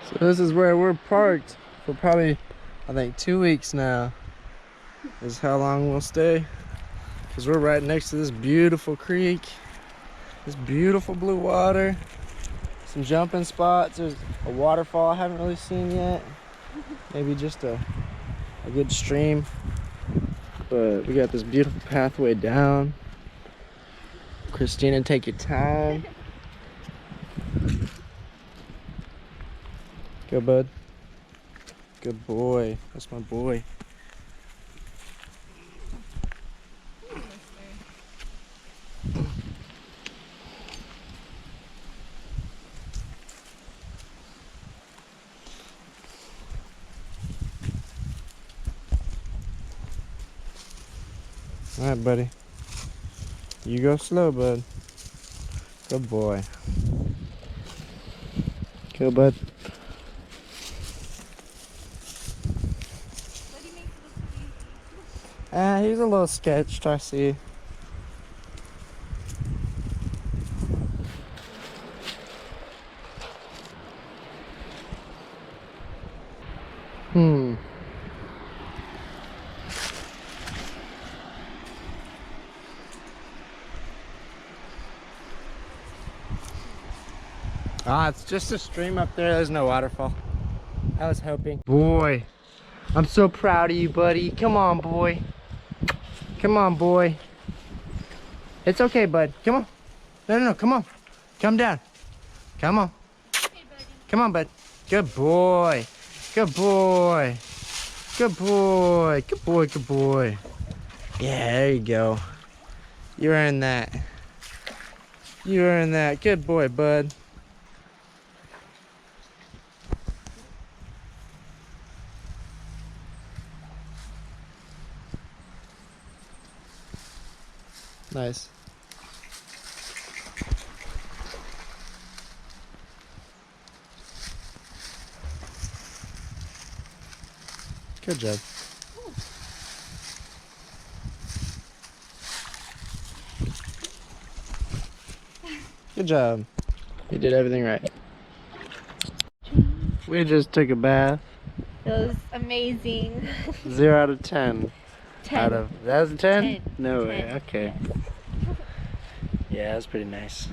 So this is where we're parked for probably, I think, 2 weeks now. This is how long we'll stay. Because we're right next to this beautiful creek. This beautiful blue water. Some jumping spots. There's a waterfall I haven't really seen yet. Maybe just a good stream. But we got this beautiful pathway down. Christina, take your time. Go, bud. Good boy. That's my boy. All right, buddy. You go slow, bud. Good boy. Go, bud. He's a little sketched, I see. It's just a stream up there. There's no waterfall. I was hoping. Boy, I'm so proud of you, buddy. Come on, boy. Come on, boy. It's okay, bud. Come on. No, come on. Come down. Come on. Okay, buddy. Come on, bud. Good boy. Good boy. Good boy. Good boy, good boy. Yeah, there you go. You earned that. You earned that. Good boy, bud. Nice. Good job. Good job. You did everything right. We just took a bath. It was amazing. 0 out of 10. 10. Out of, that was a 10? 10. No way, 10. okay. Yes. Yeah, that's pretty nice.